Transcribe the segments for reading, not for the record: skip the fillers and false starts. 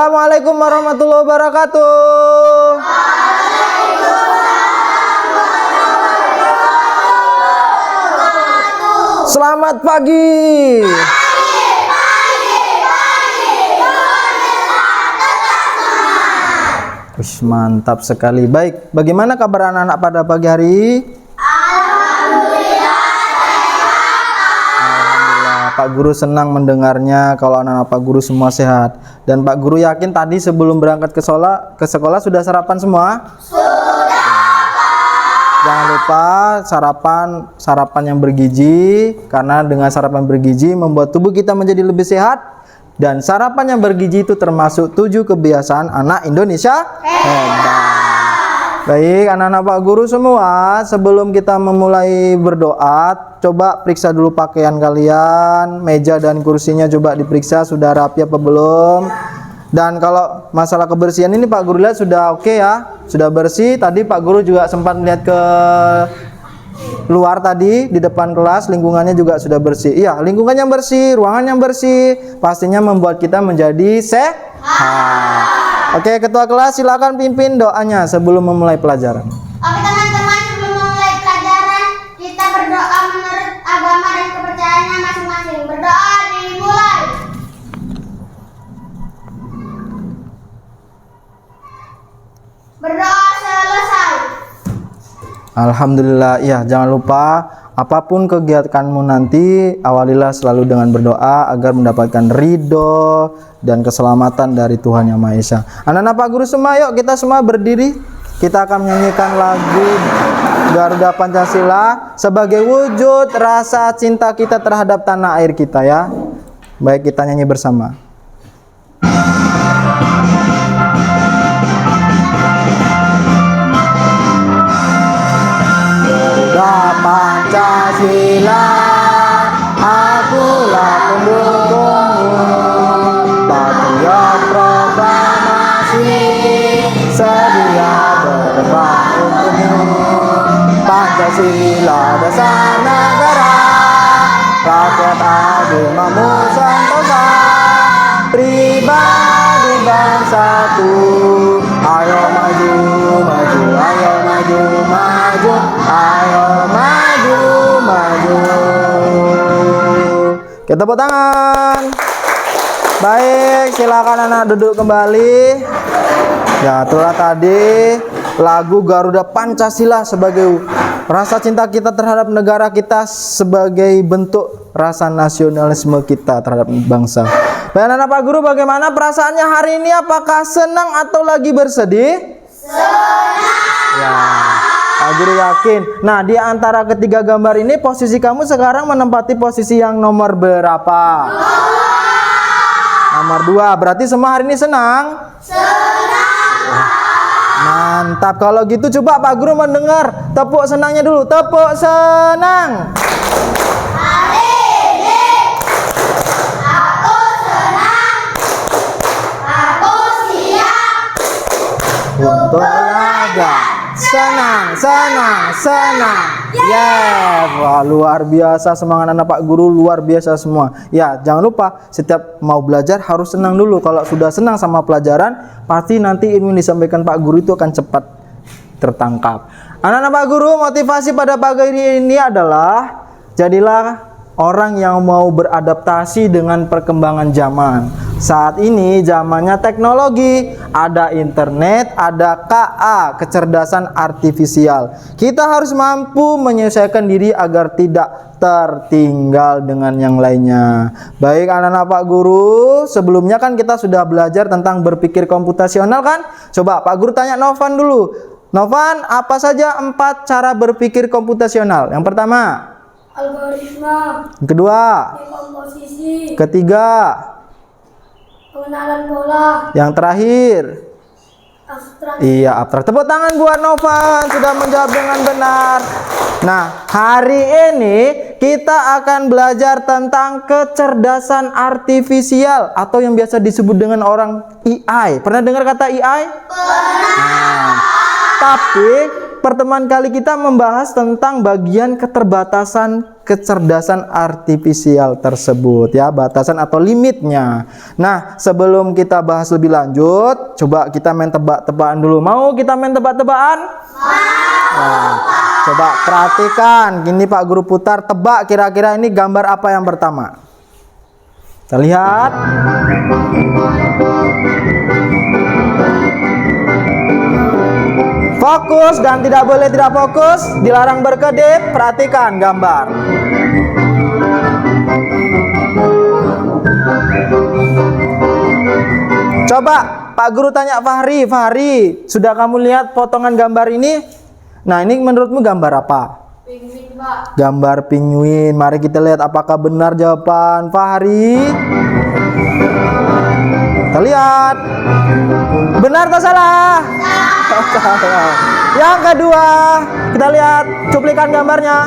Assalamualaikum warahmatullahi wabarakatuh. Selamat pagi. Wih, mantap sekali. Baik, bagaimana kabar anak-anak pada pagi hari? Pak Guru senang mendengarnya kalau anak-anak Pak Guru semua sehat. Dan Pak Guru yakin tadi sebelum berangkat ke sekolah sudah sarapan semua? Sudah. Jangan lupa sarapan yang bergizi, karena dengan sarapan bergizi membuat tubuh kita menjadi lebih sehat. Dan sarapan yang bergizi itu termasuk 7 kebiasaan anak Indonesia hebat. Baik, anak-anak Pak Guru semua, sebelum kita memulai berdoa, coba periksa dulu pakaian kalian, meja dan kursinya coba diperiksa sudah rapi apa belum. Dan kalau masalah kebersihan ini Pak Guru lihat sudah oke ya, sudah bersih. Tadi Pak Guru juga sempat melihat ke luar tadi di depan kelas, lingkungannya juga sudah bersih. Iya, lingkungan yang bersih, ruangan yang bersih, pastinya membuat kita menjadi sehat. Oke, ketua kelas silakan pimpin doanya sebelum memulai pelajaran. Oke teman-teman, sebelum memulai pelajaran kita berdoa menurut agama dan kepercayaannya masing-masing. Berdoa dimulai. Berdoa selesai. Alhamdulillah. Ya, jangan lupa apapun kegiatanmu nanti, awalilah selalu dengan berdoa agar mendapatkan ridho dan keselamatan dari Tuhan Yang Maha Esa. Anak-anak Pak Guru semua, yuk kita semua berdiri. Kita akan menyanyikan lagu Garuda Pancasila sebagai wujud rasa cinta kita terhadap tanah air kita ya. Baik, kita nyanyi bersama. Pancasila, akulah pendukungmu, patriot proklamasi, sedia berdebat untukmu. Pancasila dasar negara, rakyat adil mampu sentosa, pribadi bersatu. Ayo maju, maju, ayo maju, maju, ayo maju, maju. Kita tepuk tangan. Baik, silakan anak duduk kembali. Ya, itulah tadi lagu Garuda Pancasila sebagai rasa cinta kita terhadap negara kita, sebagai bentuk rasa nasionalisme kita terhadap bangsa. Baik, anak Pak Guru, bagaimana perasaannya hari ini? Apakah senang atau lagi bersedih? Senang. Ya, Pak Guru yakin. Nah, di antara ketiga gambar ini posisi kamu sekarang menempati posisi yang nomor berapa? Nomor 2. Berarti semua hari ini senang? Senang. Mantap. Kalau gitu coba Pak Guru mendengar tepuk senangnya dulu. Tepuk senang. Hari ini aku senang, aku siap Untuk olahraga. Senang, senang, senang. Yeah. Wah, luar biasa semangat anak Pak Guru, luar biasa semua. Ya, jangan lupa setiap mau belajar harus senang dulu. Kalau sudah senang sama pelajaran, pasti nanti ilmu yang disampaikan Pak Guru itu akan cepat tertangkap. Anak-anak Pak Guru, motivasi pada pagi hari ini adalah jadilah orang yang mau beradaptasi dengan perkembangan zaman. Saat ini zamannya teknologi, ada internet, ada KA, kecerdasan artifisial. Kita harus mampu menyesuaikan diri agar tidak tertinggal dengan yang lainnya. Baik anak-anak Pak Guru, sebelumnya kan kita sudah belajar tentang berpikir komputasional kan? Coba Pak Guru tanya Novan dulu. Novan, apa saja 4 cara berpikir komputasional? Yang pertama, algoritma, yang kedua, dekomposisi, ketiga, pengenalan pola, yang terakhir. abstrak. Iya, abstrak. Tepuk tangan buat Novan sudah menjawab dengan benar. Nah, hari ini kita akan belajar tentang kecerdasan artifisial atau yang biasa disebut dengan orang AI. Pernah dengar kata AI? Pernah. Nah, tapi pertemuan kali kita membahas tentang bagian keterbatasan kecerdasan artifisial tersebut ya, batasan atau limitnya. Nah, sebelum kita bahas lebih lanjut, coba kita main tebak-tebakan dulu. Mau kita main tebak-tebakan? Nah, coba perhatikan. Gini Pak Guru putar, tebak kira-kira ini gambar apa yang pertama? Kita lihat. Fokus dan tidak boleh tidak fokus, dilarang berkedip. Perhatikan gambar. Coba Pak Guru tanya Fahri, Fahri, sudah kamu lihat potongan gambar ini? Nah, ini menurutmu gambar apa? Penguin, Pak. Gambar penguin. Mari kita lihat apakah benar jawaban Fahri. Kita lihat. Benar atau salah? Salah. Yang kedua, kita lihat cuplikan gambarnya.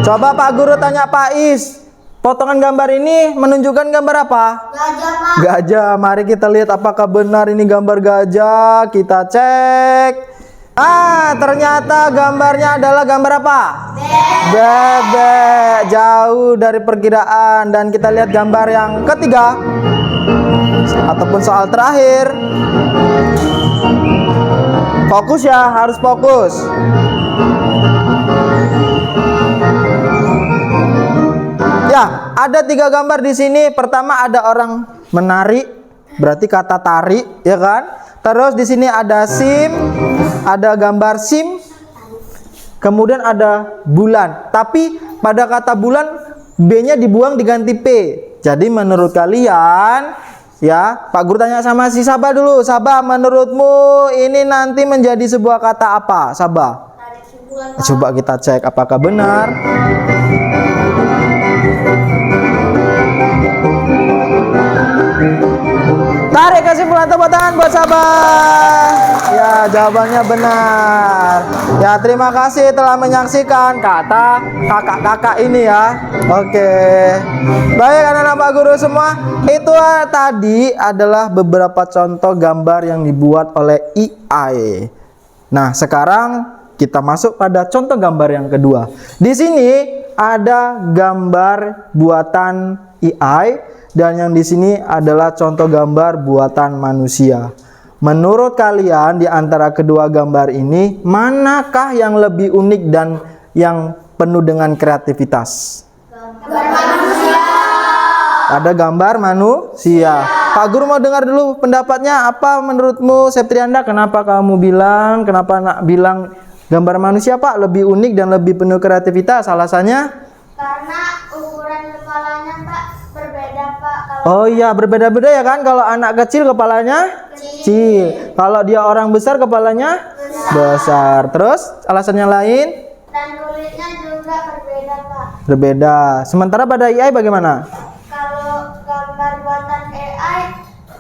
Coba Pak Guru tanya Pak Is, potongan gambar ini menunjukkan gambar apa? Gajah, Pak. Gajah. Mari kita lihat apakah benar ini gambar gajah. Kita cek. Ah, ternyata gambarnya adalah gambar apa? Bebek. Jauh dari perkiraan. Dan kita lihat gambar yang ketiga ataupun soal terakhir. Fokus ya, harus fokus. Ya, ada 3 gambar di sini. Pertama ada orang menari, berarti kata tari, ya kan? Terus di sini ada SIM, ada gambar SIM. Kemudian ada bulan. Tapi pada kata bulan B-nya dibuang diganti P. Jadi menurut kalian, ya, Pak Guru tanya sama si Sabah dulu. Sabah, menurutmu ini nanti menjadi sebuah kata apa? Sabah. Tarik kesimpulan, Pak. Coba kita cek apakah benar. Tarik kesimpulan, tepuk tangan buat Sabah. Ya, jawabannya benar. Ya, terima kasih telah menyaksikan kata kakak-kakak ini ya. Oke. Baik anak-anak Pak Guru semua, itu tadi adalah beberapa contoh gambar yang dibuat oleh AI. Nah, sekarang kita masuk pada contoh gambar yang kedua. Di sini ada gambar buatan AI. Dan yang di sini adalah contoh gambar buatan manusia. Menurut kalian di antara kedua gambar ini, manakah yang lebih unik dan yang penuh dengan kreativitas? Gambar manusia. Ada gambar manusia. Pak Guru mau dengar dulu pendapatnya. Apa menurutmu Septrianda? Kenapa kamu bilang, kenapa nak bilang gambar manusia Pak lebih unik dan lebih penuh kreativitas? Alasannya? Karena ukuran kepalanya, Pak, berbeda, Pak. Oh iya, berbeda-beda ya kan? Kalau anak kecil kepalanya kecil. Kalau dia orang besar kepalanya besar. Terus alasannya lain? Dan kulitnya juga berbeda, Pak. Berbeda. Sementara pada AI bagaimana? Kalau gambar buatan AI,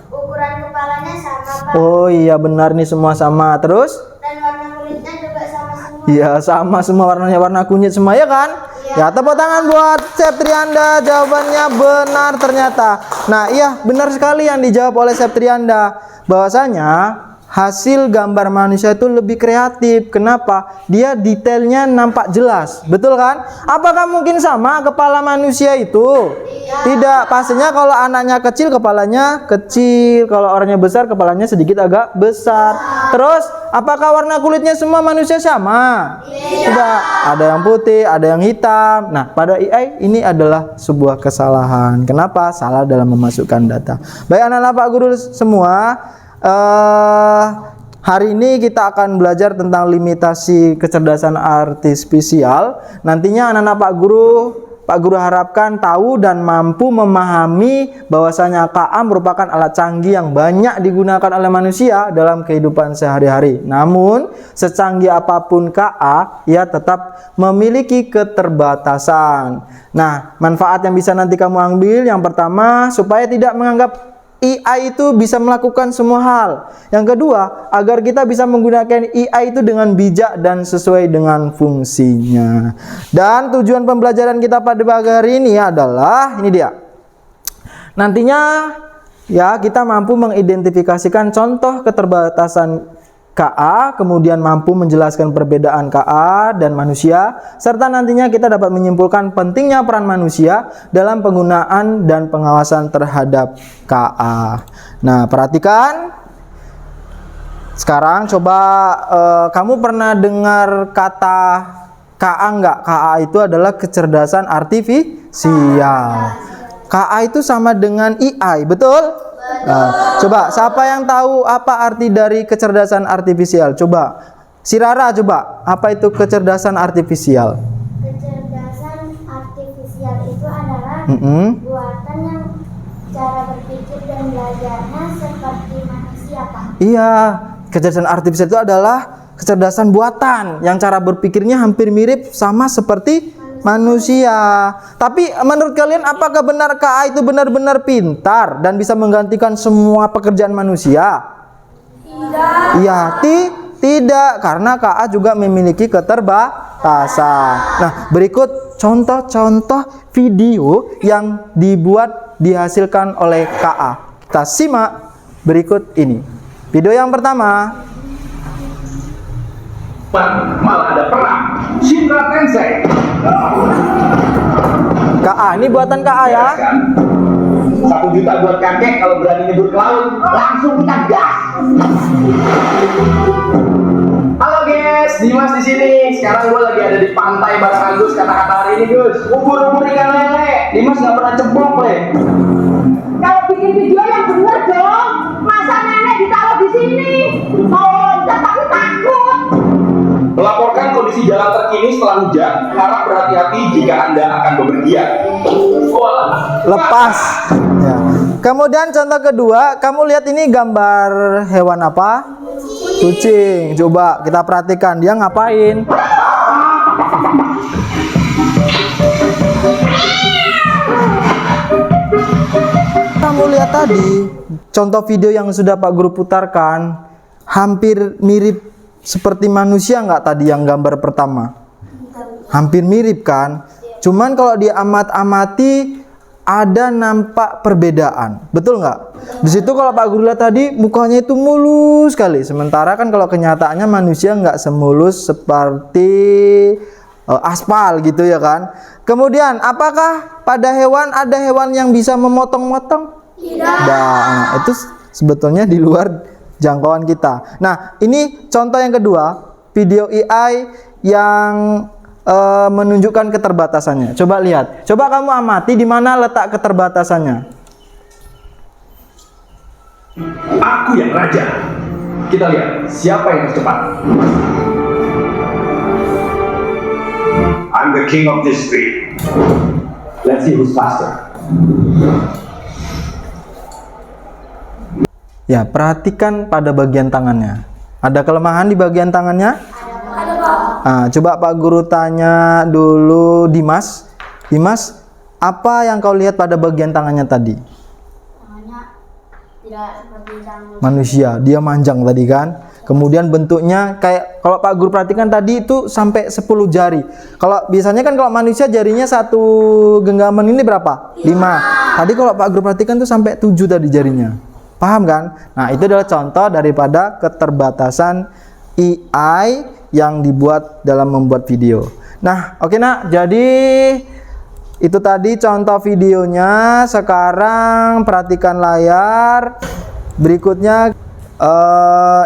ukuran kepalanya sama, Pak. Oh iya, benar nih, semua sama. Terus? Dan warna kulitnya juga sama semua. Iya, sama semua warnanya, warna kunyit semua ya kan? Ya, tepuk tangan buat Septrianda. Jawabannya benar ternyata. Nah, iya, benar sekali yang dijawab oleh Septrianda. Bahwasanya hasil gambar manusia itu lebih kreatif. Kenapa? Dia detailnya nampak jelas. Betul kan? Apakah mungkin sama kepala manusia itu? Tidak. Pastinya kalau anaknya kecil kepalanya kecil. Kalau orangnya besar kepalanya sedikit agak besar. Terus, apakah warna kulitnya semua manusia sama? Tidak. Ada yang putih, ada yang hitam. Nah, pada AI ini adalah sebuah kesalahan. Kenapa? Salah dalam memasukkan data. Baik anak-anak Pak Guru semua, hari ini kita akan belajar tentang limitasi kecerdasan artifisial. Nantinya anak-anak Pak Guru harapkan tahu dan mampu memahami bahwasanya KA merupakan alat canggih yang banyak digunakan oleh manusia dalam kehidupan sehari-hari. Namun, secanggih apapun KA, ia tetap memiliki keterbatasan. Nah, manfaat yang bisa nanti kamu ambil, yang pertama, supaya tidak menganggap AI itu bisa melakukan semua hal. Yang kedua, agar kita bisa menggunakan AI itu dengan bijak dan sesuai dengan fungsinya. Dan tujuan pembelajaran kita pada pagi hari ini adalah, ini dia. Nantinya Ya, kita mampu mengidentifikasikan contoh keterbatasan KA, kemudian mampu menjelaskan perbedaan KA dan manusia, serta nantinya kita dapat menyimpulkan pentingnya peran manusia dalam penggunaan dan pengawasan terhadap KA. Nah, perhatikan. Sekarang coba kamu pernah dengar kata KA enggak? KA itu adalah kecerdasan artifisial. KA itu sama dengan AI, betul? Nah, coba siapa yang tahu apa arti dari kecerdasan artifisial? Coba si Rara, coba apa itu kecerdasan artifisial? Kecerdasan artifisial itu adalah buatan yang cara berpikir dan belajarnya seperti manusia, Pak. Iya, kecerdasan artifisial itu adalah kecerdasan buatan yang cara berpikirnya hampir mirip sama seperti manusia. Tapi menurut kalian apakah benar KA itu benar-benar pintar dan bisa menggantikan semua pekerjaan manusia? Tidak. Iya, tidak, karena KA juga memiliki keterbatasan. Nah, berikut contoh-contoh video yang dihasilkan oleh KA. Kita simak berikut ini. Video yang pertama. Malah ada perang Shinra Tensei. KA, ini buatan KA ya. 1 juta buat kakek kalau berani nyebur ke laut, langsung kita gas. Halo guys, Dimas di sini. Sekarang gue lagi ada di pantai bareng Agus. Kata-kata hari ini Gus, ubur-ubur ikan lele. Dimas nggak pernah ceplok le. Kalau bikin video yang bener dong, masa nenek ditaruh di sini? Mau loncat tapi takut. Melaporkan kondisi jalan terkini setelah hujan. Harap berhati-hati jika Anda akan bepergian. Lepas. Ya. Kemudian contoh kedua, kamu lihat ini gambar hewan apa? Kucing. Coba kita perhatikan dia ngapain. Kamu lihat tadi contoh video yang sudah Pak Guru putarkan, hampir mirip seperti manusia nggak tadi yang gambar pertama? Hampir mirip kan? Cuman kalau diamat-amati ada nampak perbedaan, betul nggak? Di situ kalau Pak Guru lihat tadi mukanya itu mulus sekali, sementara kan kalau kenyataannya manusia nggak semulus seperti aspal gitu ya kan? Kemudian apakah pada hewan ada hewan yang bisa memotong-motong? Tidak. Nah, itu sebetulnya di luar jangkauan kita. Nah, ini contoh yang kedua, video AI yang menunjukkan keterbatasannya. Coba lihat. Coba kamu amati di mana letak keterbatasannya. Aku yang raja. Kita lihat siapa yang tercepat. I'm the king of this street. Let's see who's faster. Ya, perhatikan pada bagian tangannya. Ada kelemahan di bagian tangannya? Ada, Pak. Nah, coba Pak Guru tanya dulu Dimas. Dimas, apa yang kau lihat pada bagian tangannya tadi? Tangannya tidak seperti tangan Manusia, dia manjang tadi kan. Kemudian bentuknya kayak kalau Pak Guru perhatikan tadi itu sampai 10 jari. Kalau biasanya kan kalau manusia jarinya satu genggaman ini berapa? 5. Tadi kalau Pak Guru perhatikan tuh sampai 7 tadi jarinya. Paham kan? Nah, itu adalah contoh daripada keterbatasan AI yang dibuat dalam membuat video. Nah, oke nak. Jadi itu tadi contoh videonya. Sekarang perhatikan layar. Berikutnya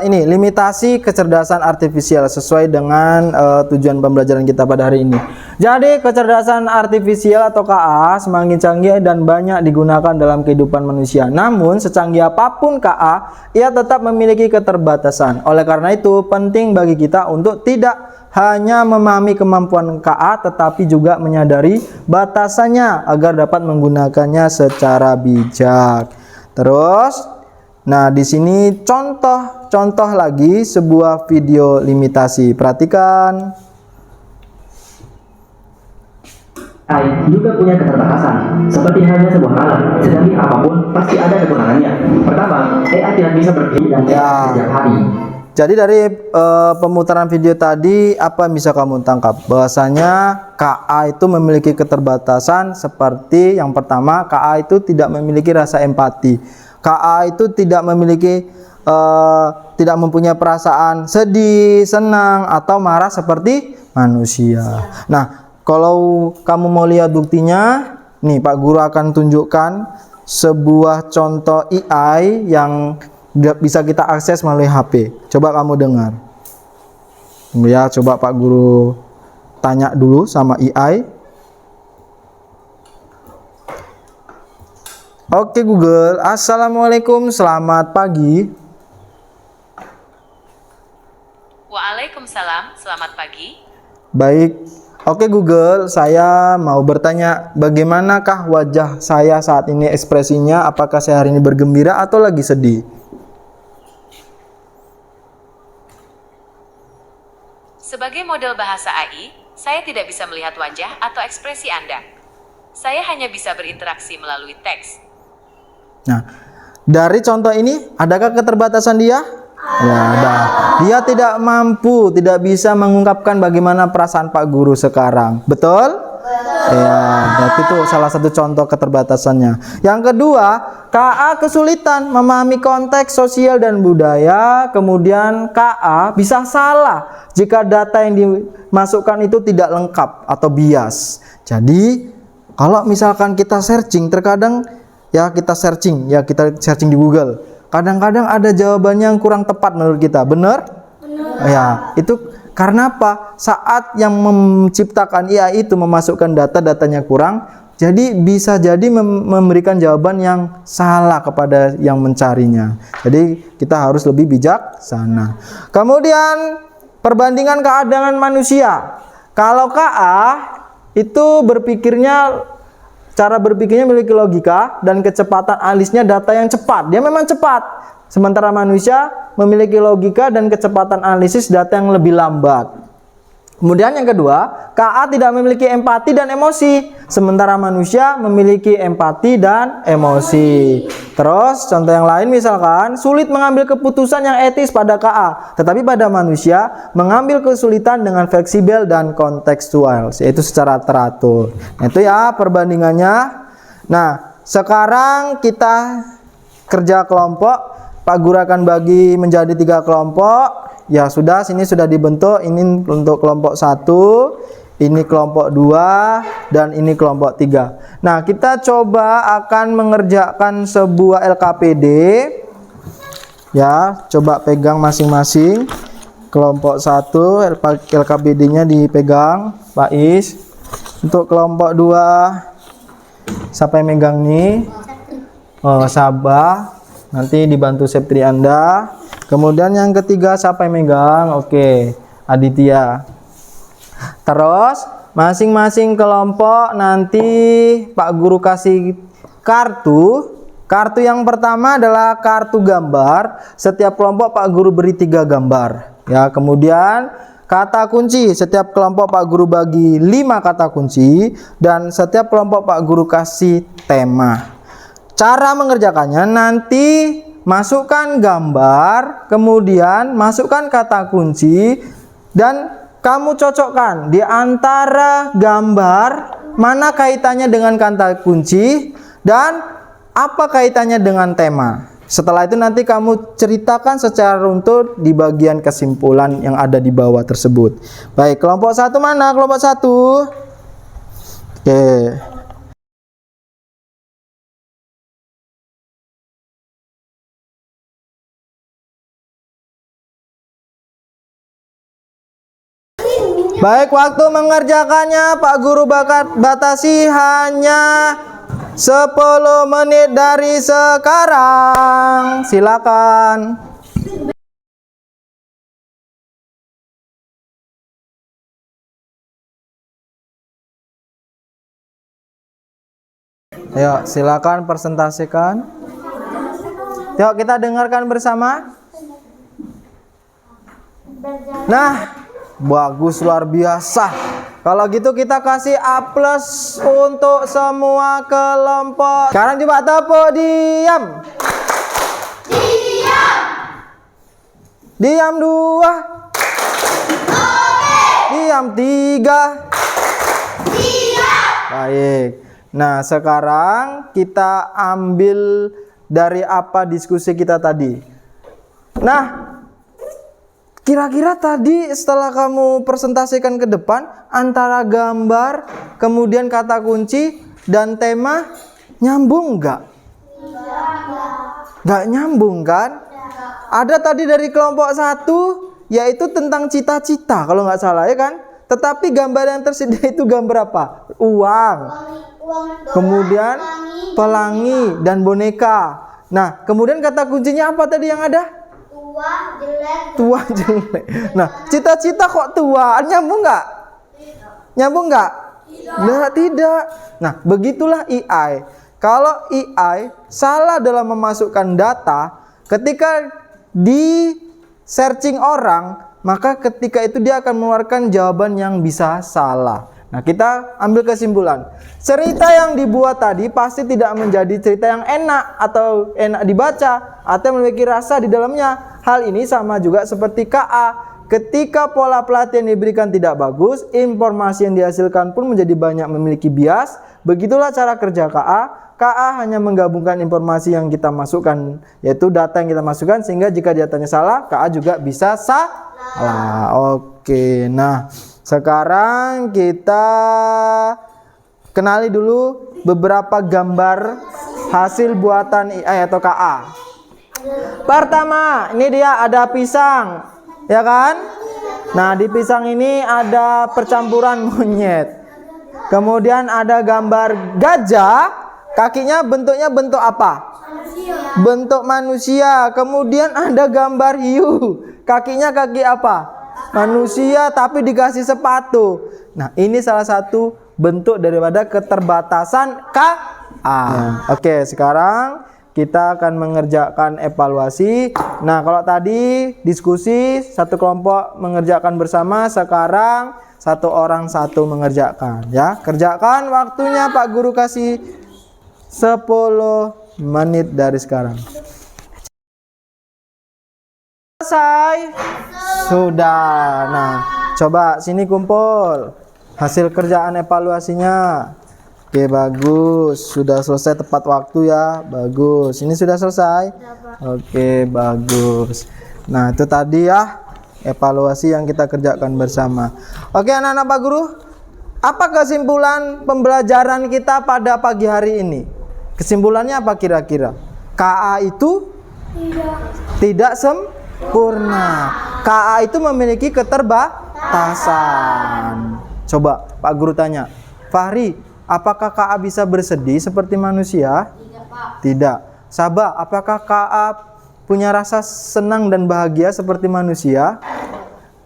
ini limitasi kecerdasan artifisial sesuai dengan tujuan pembelajaran kita pada hari ini. Jadi kecerdasan artifisial atau KA semakin canggih dan banyak digunakan dalam kehidupan manusia. Namun secanggih apapun KA, ia tetap memiliki keterbatasan. Oleh karena itu penting bagi kita untuk tidak hanya memahami kemampuan KA tetapi juga menyadari batasannya agar dapat menggunakannya secara bijak. Terus nah, di sini contoh lagi sebuah video limitasi. Perhatikan. AI juga punya keterbatasan, seperti halnya sebuah alat, secanggih apapun pasti ada kekurangannya. Pertama, AI tidak bisa berdiri dan setiap hari. Jadi dari pemutaran video tadi apa yang bisa kamu tangkap? Bahwasanya KA itu memiliki keterbatasan seperti yang pertama, KA itu tidak memiliki rasa empati. KA itu tidak memiliki tidak mempunyai perasaan sedih, senang atau marah seperti manusia. Nah, kalau kamu mau lihat buktinya, nih Pak Guru akan tunjukkan sebuah contoh AI yang bisa kita akses melalui HP. Coba kamu dengar. Ya, coba Pak Guru tanya dulu sama AI. Oke Google, Assalamualaikum, selamat pagi. Waalaikumsalam, selamat pagi. Baik, oke Google, saya mau bertanya, bagaimanakah wajah saya saat ini ekspresinya? Apakah saya hari ini bergembira atau lagi sedih? Sebagai model bahasa AI, saya tidak bisa melihat wajah atau ekspresi Anda. Saya hanya bisa berinteraksi melalui teks. Nah, dari contoh ini, adakah keterbatasan dia? Ya, ada. Dia tidak mampu, tidak bisa mengungkapkan bagaimana perasaan Pak Guru sekarang. Betul? Ya, berarti itu salah satu contoh keterbatasannya. Yang kedua, KA kesulitan memahami konteks sosial dan budaya. Kemudian KA bisa salah jika data yang dimasukkan itu tidak lengkap atau bias. Jadi, kalau misalkan kita searching, terkadang kita searching di Google. Kadang-kadang ada jawabannya yang kurang tepat menurut kita. Benar? Ya, itu karena apa? Saat yang menciptakan AI itu memasukkan data-datanya kurang, jadi bisa jadi memberikan jawaban yang salah kepada yang mencarinya. Jadi kita harus lebih bijaksana. Kemudian perbandingan keadaan manusia. Kalau KA itu cara berpikirnya memiliki logika dan kecepatan analisnya data yang cepat. Dia memang cepat. Sementara manusia memiliki logika dan kecepatan analisis data yang lebih lambat. Kemudian yang kedua, KA tidak memiliki empati dan emosi. Sementara manusia memiliki empati dan emosi. Terus contoh yang lain misalkan, sulit mengambil keputusan yang etis pada KA. Tetapi pada manusia mengambil kesulitan dengan fleksibel dan kontekstual. Yaitu secara teratur. Nah, itu ya perbandingannya. Nah, sekarang kita kerja kelompok. Pak Guru akan bagi menjadi 3 kelompok. Ya sudah, sini sudah dibentuk. Ini untuk kelompok 1, ini kelompok 2, dan ini kelompok 3. Nah, kita coba akan mengerjakan sebuah LKPD. Ya, coba pegang masing-masing. Kelompok 1, LKPD-nya dipegang, Pak Is. Untuk kelompok 2, siapa yang megang nih? Oh, Sabah. Nanti dibantu Septri Anda. Kemudian yang ketiga siapa yang megang? Oke, Aditya. Terus masing-masing kelompok nanti Pak Guru kasih kartu. Kartu yang pertama adalah kartu gambar. Setiap kelompok Pak Guru beri 3 gambar. Ya, kemudian kata kunci. Setiap kelompok Pak Guru bagi 5 kata kunci dan setiap kelompok Pak Guru kasih tema. Cara mengerjakannya nanti masukkan gambar, kemudian masukkan kata kunci, dan kamu cocokkan di antara gambar mana kaitannya dengan kata kunci dan apa kaitannya dengan tema. Setelah itu nanti kamu ceritakan secara runtut di bagian kesimpulan yang ada di bawah tersebut. Baik, kelompok 1 mana? Kelompok 1. Oke. Baik, waktu mengerjakannya Pak Guru batasi hanya 10 menit dari sekarang. Silakan. Ayo, silakan presentasikan. Yuk kita dengarkan bersama. Nah, bagus, luar biasa. Kalau gitu kita kasih A+ untuk semua kelompok. Sekarang coba tepuk, diam. Diam 2. Diam 3. Baik. Nah, sekarang kita ambil dari apa diskusi kita tadi. Nah, kira-kira tadi setelah kamu presentasikan ke depan, antara gambar, kemudian kata kunci, dan tema, nyambung nggak? Nggak nyambung kan? Ada tadi dari kelompok 1, yaitu tentang cita-cita, kalau nggak salah ya kan? Tetapi gambar yang tersedia itu gambar apa? Uang, kemudian pelangi, dan boneka. Nah, kemudian kata kuncinya apa tadi yang ada? Tua jelek. Nah, cita-cita kok tua? Nyambung nggak? Nyambung nggak? Tidak. Nah, begitulah AI. Kalau AI salah dalam memasukkan data, ketika di searching orang, maka ketika itu dia akan mengeluarkan jawaban yang bisa salah. Nah, kita ambil kesimpulan. Cerita yang dibuat tadi pasti tidak menjadi cerita yang enak atau enak dibaca atau memiliki rasa di dalamnya. Hal ini sama juga seperti KA. Ketika pola pelatihan diberikan tidak bagus, informasi yang dihasilkan pun menjadi banyak memiliki bias. Begitulah cara kerja KA. KA hanya menggabungkan informasi yang kita masukkan, yaitu data yang kita masukkan, sehingga jika datanya salah, KA juga bisa salah. Oke, nah sekarang kita kenali dulu beberapa gambar hasil buatan AI atau KA. Pertama, ini dia ada pisang, ya kan? Nah, di pisang ini ada percampuran monyet. Kemudian ada gambar gajah, kakinya bentuknya bentuk apa? Bentuk manusia. Kemudian ada gambar hiu, kakinya kaki apa? Manusia tapi dikasih sepatu. Nah, ini salah satu bentuk daripada keterbatasan KA. Oke, sekarang kita akan mengerjakan evaluasi. Nah, kalau tadi diskusi satu kelompok mengerjakan bersama, sekarang satu orang satu mengerjakan ya. Kerjakan, waktunya Pak Guru kasih 10 menit dari sekarang. Selesai? Sudah. Nah, coba sini kumpul hasil kerjaan evaluasinya. Oke, bagus. Sudah selesai tepat waktu ya. Bagus. Ini sudah selesai? Oke, bagus. Nah, itu tadi ya evaluasi yang kita kerjakan bersama. Oke, anak-anak Pak Guru, apa kesimpulan pembelajaran kita pada pagi hari ini? Kesimpulannya apa kira-kira? KA itu tidak sempurna. KA itu memiliki keterbatasan. Coba Pak Guru tanya, Fahri, apakah KA bisa bersedih seperti manusia? Tidak. Sabah, apakah KA punya rasa senang dan bahagia seperti manusia?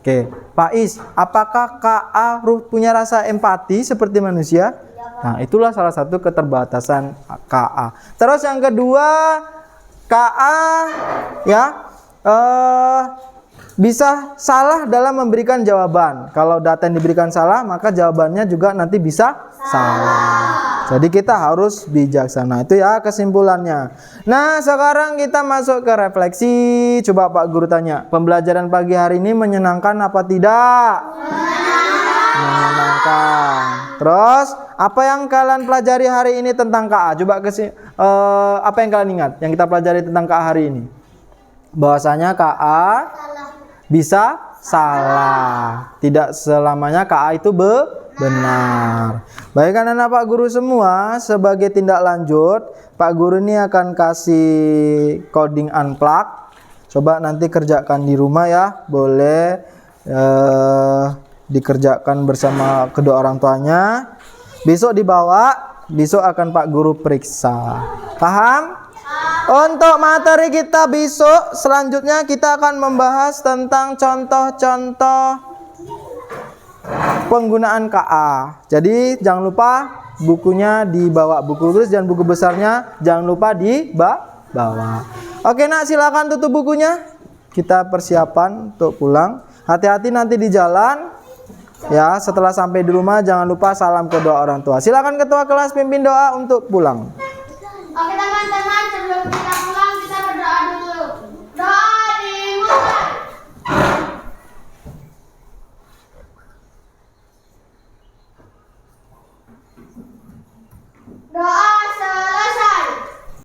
Oke. Pak Is, apakah KA punya rasa empati seperti manusia? Nah, itulah salah satu keterbatasan KA. Terus yang kedua, KA ya bisa salah dalam memberikan jawaban. Kalau data yang diberikan salah, maka jawabannya juga nanti bisa salah. Jadi kita harus bijaksana. Itu ya kesimpulannya. Nah, sekarang kita masuk ke refleksi. Coba Pak Guru tanya, pembelajaran pagi hari ini menyenangkan apa tidak? Menyenangkan. Terus, apa yang kalian pelajari hari ini tentang KA? Coba apa yang kalian ingat yang kita pelajari tentang KA hari ini? Bahwasanya KA bisa salah. Tidak selamanya KA itu benar. Baik anak-anak Pak Guru semua, sebagai tindak lanjut, Pak Guru ini akan kasih coding unplug. Coba nanti kerjakan di rumah ya. Boleh dikerjakan bersama kedua orang tuanya. Besok dibawa, besok akan Pak Guru periksa. Paham? Untuk materi kita besok selanjutnya kita akan membahas tentang contoh-contoh penggunaan KA. Jadi jangan lupa bukunya dibawa, buku tulis dan buku besarnya jangan lupa dibawa. Oke nak, silakan tutup bukunya. Kita persiapan untuk pulang. Hati-hati nanti di jalan. Ya, setelah sampai di rumah jangan lupa salam kedua orang tua. Silakan ketua kelas pimpin doa untuk pulang.